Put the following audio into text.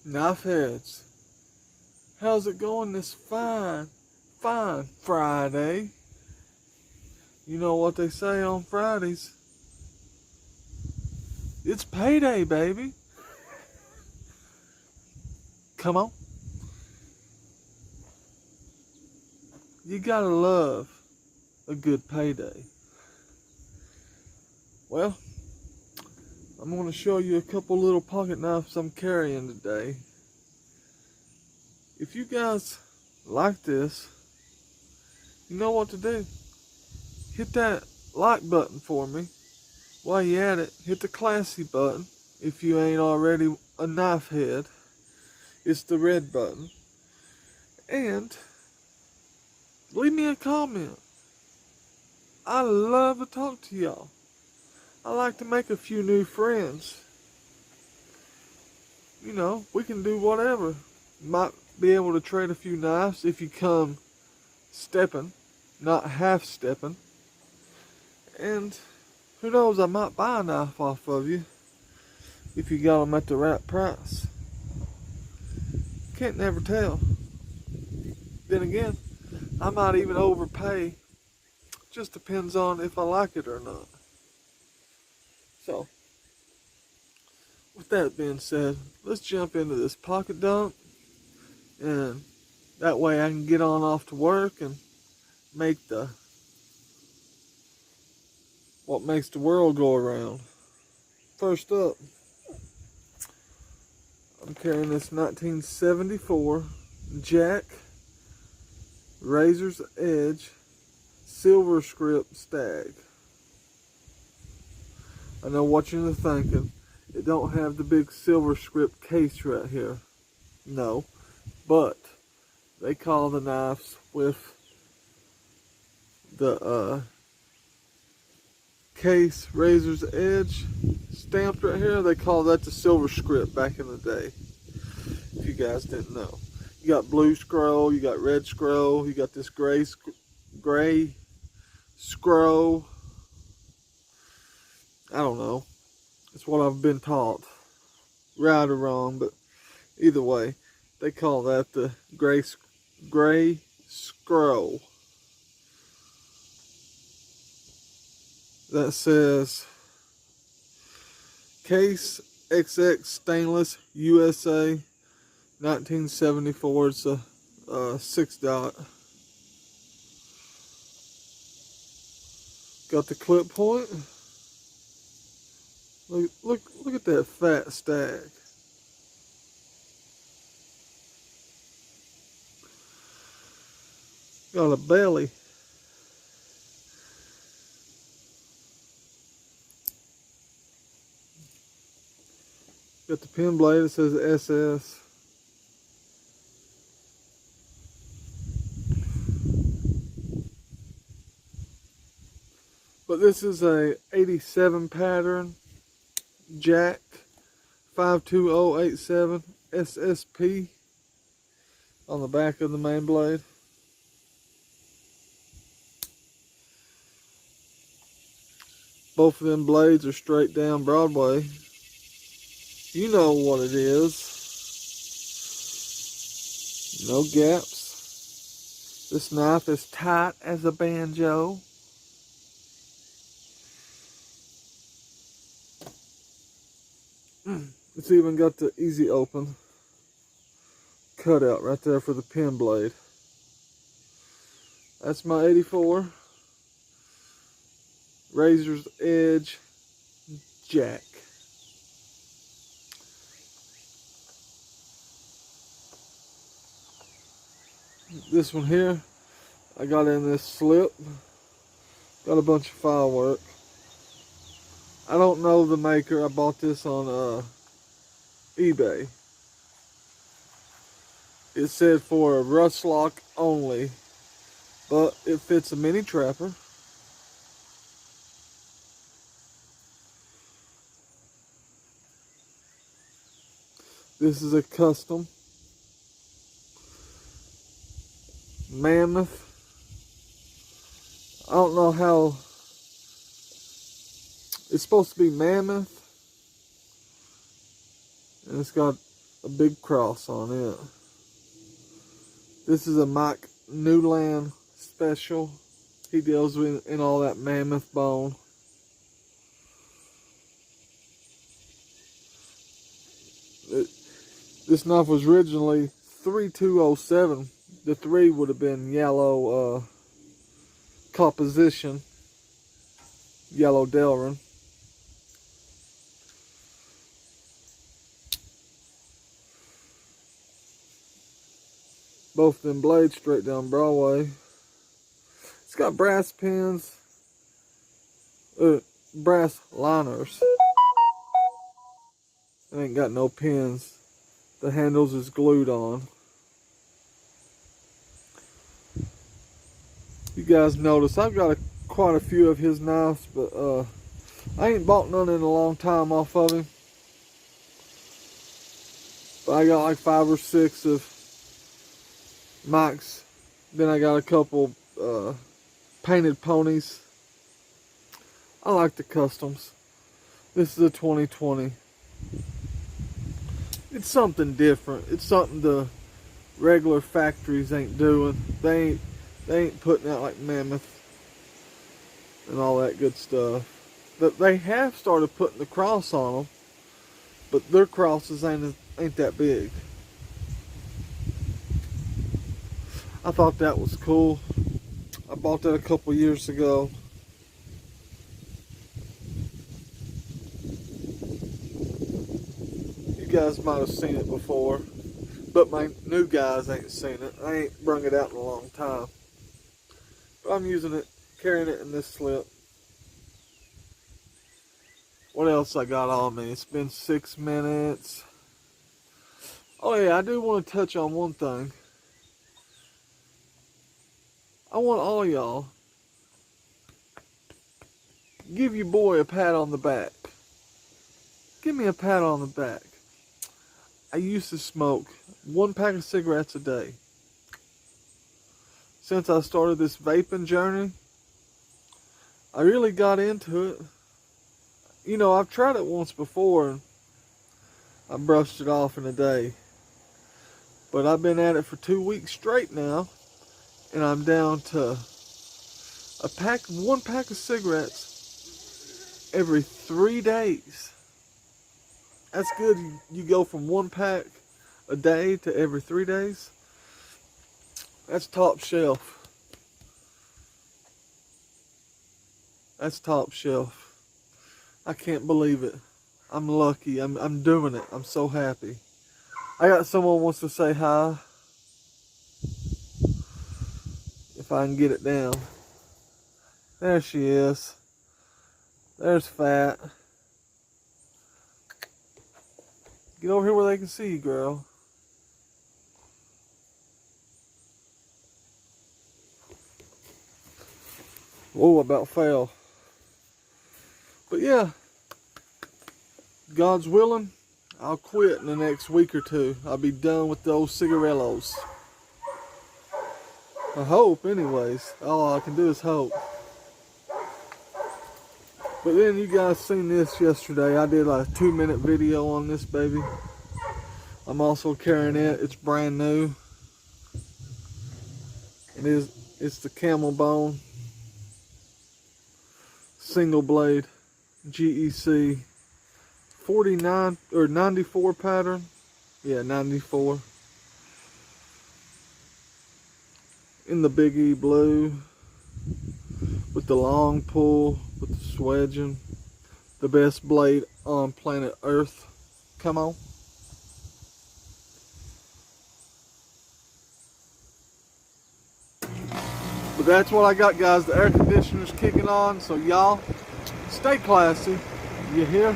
Knife heads, how's it going this fine Friday? You know what they say on Fridays? It's payday, baby. Come on. You gotta love a good payday. Well, I'm going to show you a couple little pocket knives I'm carrying today. If you guys like this, you know what to do. Hit that like button for me. While you're at it, hit the classy button if you ain't already a knife head. It's the red button. And leave me a comment. I love to talk to y'all. I like to make a few new friends. You know, we can do whatever. Might be able to trade a few knives if you come stepping, not half stepping. And who knows, I might buy a knife off of you if you got them at the right price. Can't never tell. Then again, I might even overpay. Just depends on if I like it or not. So, with that being said, let's jump into this pocket dump, and that way I can get on off to work and make what makes the world go around. First up, I'm carrying this 1974 Jack Razor's Edge Silver Script Stag. I know what you're thinking. It don't have the big silver script case right here. No, but they call the knives with the case Razor's Edge stamped right here. They call that the silver script back in the day. If you guys didn't know, you got blue scroll, you got red scroll, you got this gray scroll. I don't know. It's what I've been taught, right or wrong, but either way, they call that the gray scroll. That says Case XX Stainless USA 1974. It's a 6-dot. Got the clip point. Look at that fat stag. Got a belly. Got the pin blade. It says SS. But this is a 87 pattern Jack 52087 SSP on the back of the main blade. Both of them blades are straight down Broadway. You know what it is. No gaps. This knife is tight as a banjo. It's even got the easy open cutout right there for the pin blade. That's my 84 Razor's Edge Jack. This one here, I got in this slip. Got a bunch of Firework. I don't know the maker. I bought this on eBay. It said for a rust lock only, but it fits a mini trapper. This is a custom Mammoth. I don't know how. It's supposed to be Mammoth, and it's got a big cross on it. This is a Mike Newland special. He deals in all that mammoth bone. This knife was originally 3207. The 3 would have been yellow composition, yellow Delrin. Both them blades straight down Broadway. It's got brass pins, brass liners. It ain't got no pins. The handles is glued on. You guys notice I've got quite a few of his knives, but I ain't bought none in a long time off of him. But I got like 5 or 6 of Mike's. Then I got a couple painted ponies. I like the customs. This is a 2020. It's something different. It's something the regular factories ain't doing. They ain't putting out like Mammoth and all that good stuff. But they have started putting the cross on them, but their crosses ain't that big. I thought that was cool. I bought that a couple years ago. You guys might have seen it before, but my new guys ain't seen it. I ain't brung it out in a long time. But I'm using it, carrying it in this slip. What else I got on me? It's been 6 minutes. Oh yeah, I do want to touch on one thing. I want all y'all give your boy a pat on the back. Give me a pat on the back. I used to smoke 1 pack of cigarettes a day. Since I started this vaping journey, I really got into it. You know, I've tried it once before and I brushed it off in a day. But I've been at it for 2 weeks straight now, and I'm down to 1 pack of cigarettes every 3 days. That's good. You go from 1 pack a day to every 3 days. That's top shelf. That's top shelf. I can't believe it. I'm lucky. I'm doing it. I'm so happy. I got someone wants to say hi. If I can get it down. There she is. There's Fat. Get over here where they can see you, girl. Whoa, about fell. But yeah, God's willing, I'll quit in the next week or 2. I'll be done with those cigarillos. I hope, anyways. All I can do is hope. But then you guys seen this yesterday. I did a 2-minute video on this baby. I'm also carrying it. It's brand new. It's the camel bone single blade GEC 49 or 94 pattern. Yeah, 94. In the Big E blue with the long pull, with the swedging. The best blade on planet Earth. Come on. But that's what I got, guys. The air conditioner's kicking on, so y'all stay classy. You hear?